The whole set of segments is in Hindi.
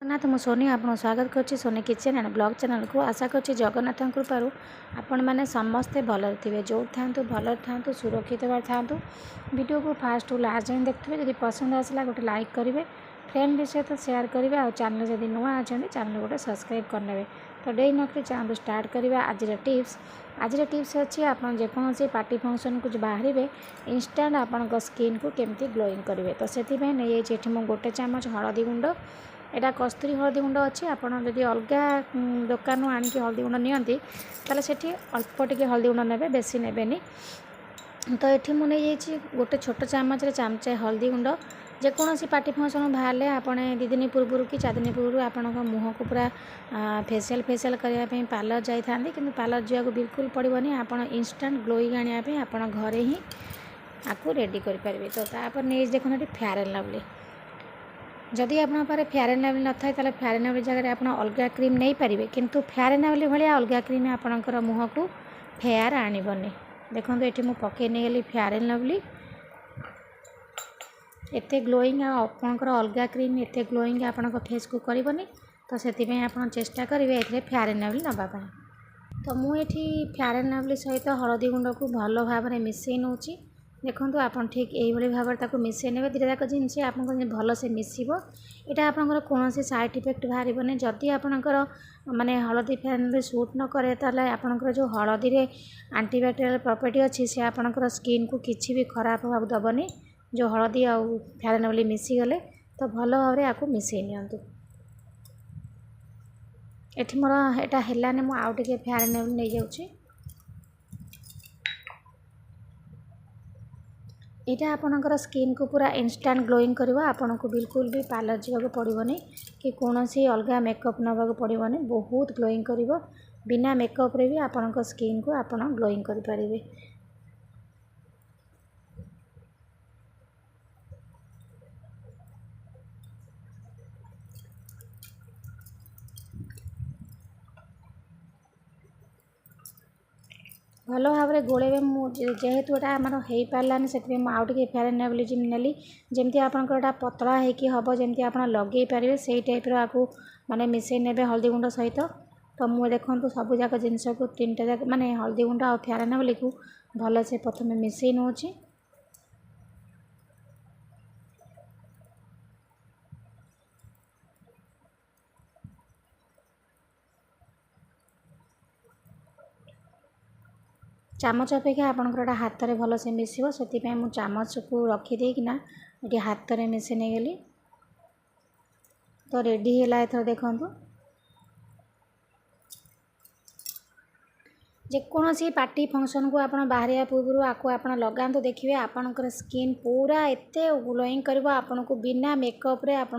जगन्नाथ मु सोनी आपको स्वागत करुच्ची Soni kitchen and blog channel को आशा करुच्ची जगन्नाथ कृपारू आपण मैंने समस्ते भल थे जो था भल था सुरक्षित था वीडियो को फास्ट टू लास्ट जाए देखते जब पसंद आसला गोटे लाइक करेंगे फ्रेंड सहित शेयर करेंगे और चैनल जब नुआ अच्छा चैनल गोटे सब्सक्राइब करने तो डे नक चैनल स्टार्ट करवा आज टिप्स अच्छी आप जेकोसी पार्टी फंक्शन को बाहर इंस्टाट आपण स्किन को केमती ग्लोइंग करेंगे तो से नहीं गोटे चामच हलदी गुंड एटा कस्तूरी हलदी गुंड अच्छी आपड़ जब अलग दुकान आणिक हलदी गुंड नियंती ताले सेठी अल्प टिके हलदी गुंड नेबे बेसी नेबेनी तो ये मुझे गोटे छोट चामच चामचे हलदी गुंड जेकोसी पार्टी फंक्शन बाहर आपने 2 दिन पूर्व कि 4 दिन पूर्व आपण मुह को पूरा फेसियल करने पार्लर जाता कि पार्लर जावाक बिल्कुल पड़ोनी आप इंस्टाट ग्लोइंग आने आप घरे ही आपको रेडी करेंगे तो तापर नहीं देखो फेयर एंड लवली जदि आप फेयर एंड लवली न था फेयर एंड लवली जगह आप अलग क्रीम नहीं पारे किंतु फेयर एंड लवली भाई अलग क्रीम आपणकर मुह को फेयर आणबनी देखो ये मुझे पकई नहीं गली फेयर एंड लवली एते ग्लोइंग आपणकर अलग क्रीम एते ग्लोइंग आपण फेस को करबनी तो से आप चेष्टा करेंगे ये फेयर एंड लवली नापी तो मुझे फेयर एंड लवली सहित हलदी गुंड को भल भाव में मिसई नौ देखो आप ठीक यही भाव मिसई ने दुटा जाक जिनस आप भल से मिसब यहाँ आपंकर कौन साइड इफेक्ट बाहर जदि आपंकर माने हलदी फेयर सूट न करे ताले आपंकर जो हलदी रे एंटीबैक्टेरियल प्रॉपर्टी अच्छी से आपंकर स्किन को किसी भी खराब होगा दबनी जो हलदी आ फेयर एंड लवली मिसीगले तो भल भाव आपको मिसई नियंतु एठी मोर एटा हेलाने मु आउ टिके फेयर एंड लवली नहीं जाउची यहाँ आपणकर स्किन को पूरा इंस्टाट ग्लोइंग करवा आपन को बिल्कुल भी पार्लर जावाक पड़ोनी कि कौन अलग मेकअप नवाक पड़ोनी बहुत ग्लोइंग कर बिना मेकअप रे भी आपन स्किन को आपन ग्लोइंग करें। भल भाव में गोलेबे जेहेतु यहाँ आमर हो पारानी से आउ टे फेयर एंड लवली नेली जमी आपंकर पतला होगी हम जमी आप लगे पारे से टाइप आपको माने मिसई ने हलदी गुंड सहित तो मुझे देखो सब जाक जिनस को 3टा जाक माने हलदी गुंड आ फेयर एंड लवली को भल से प्रथम मिसई नौ चामच अपेक्षा आपंकर हाथ में भल से मिसब से मुझे चामच को रखीदेना ये हाथ में मिसई नहीं गली तो रेडी है एथर देखु जेकोसी पार्टी फंक्शन को आप बाहर पूर्व आपको आप लगातु देखिए आपंकर स्किन पूरा एते ग्लोइंग कर आपन को बिना मेकअप रे आप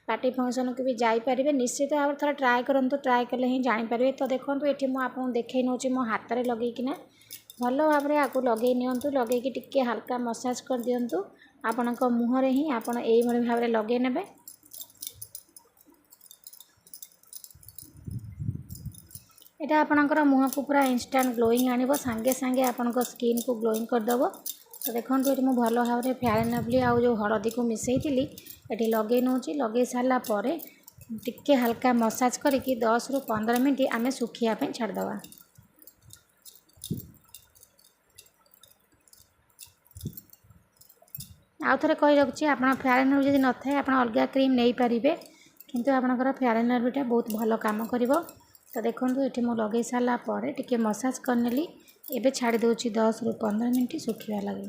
पार्टी फंक्शन को भी जापर निश्चित भाव थोड़ा ट्राए करूँ ट्राए कले ही जापर तो देखो ये मुझे देखे नौ मो हाथ में लगेकिना भल भाव में आपको लगे नियंतु लगे टिके हल्का मसाज कर दिंतु आपण मुहर ही आप भाव में लगे ने यहाँ आपंकर मुह को पूरा इंस्टाट ग्लोइंग आनिब सांगे सांगे आपण स्किन को ग्लोइंग करदेव तो देखो ये मुझे भल भाव में फेयर एंड लवली आउ जो हलदी को मिसई थी ये लगे नौ लगे सारापर टिके हल्का मसाज करके 10 ରୁ 15 मिनट आम सुखापी छाड़देवा आउ थे कही रखुच्छी आप फेयर एंड लवली न था आप अलग क्रीम नहीं पारे किंतु आपंकर फेयर एंड लवलीटा बहुत भल काम कर तो देखो ये मुझे लगे सारापर टिके मसाज करनेली एबे छाड़ी दूची 10 ରୁ 15 मिनट सुखा लगे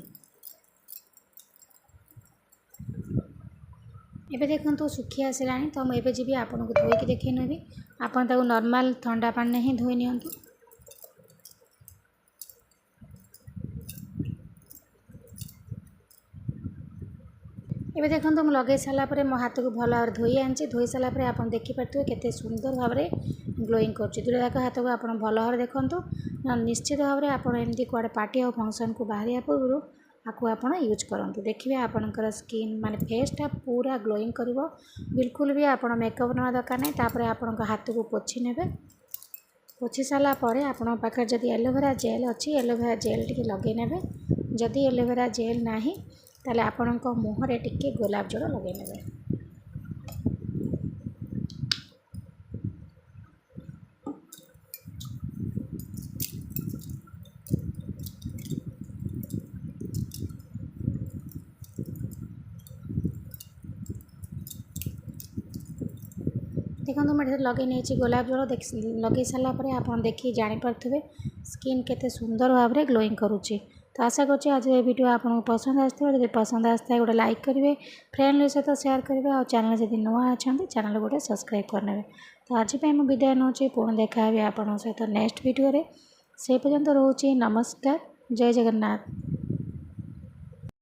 एबे देखो सुखी आसला तो मुझे जी आपको धोईकी देखे नेबी आप नॉर्मल ठंडा पानी ही धोई नियंतु एबे देखो मुझे लगे सारापर मो हाथ को भल भाव धोई आनी धोई सारापर आप देखिपे केते सुंदर भाव में ग्लोइंग कर हाथ को आप भल भाव देखूँ निश्चित भाव में आप एमती कड़े पार्टी और फंक्शन को बाहर पूर्व आपको आप यूज करूँ देखिए आपंकर स्किन माने फेसटा पूरा ग्लोइंग कर बिल्कुल भी आप मेकअप ना दरकार नहीं तापर आपण हाथ को पोछि ने पोछि सारापर आपण पाखे जदि एलोवेरा जेल अच्छी एलोवेरा जेल टी लगे ने जदि एलोवेरा जेल ना ताले आपण मुहर टिके गोलाप जल लगे ने देखो मैं लगे नहीं गोलाप जल लगे सारापर आप देखिए जापे स्किन केते सुंदर भाव में ग्लोइंग करुच्ची। तो आशा करछि आज ये वीडियो आपको पसंद आसो। जब पसंद आसता गोटे लाइक करेंगे, फ्रेंड सहित शेयर करेंगे और चैनल जब नुआ अच्छा चैनल गोटे सब्सक्राइब करने। तो आज मुझे विदाय नौ पुणी देखा आप सहित नेक्स्ट वीडियो से पर्यंत रोचे। नमस्कार, जय जगन्नाथ।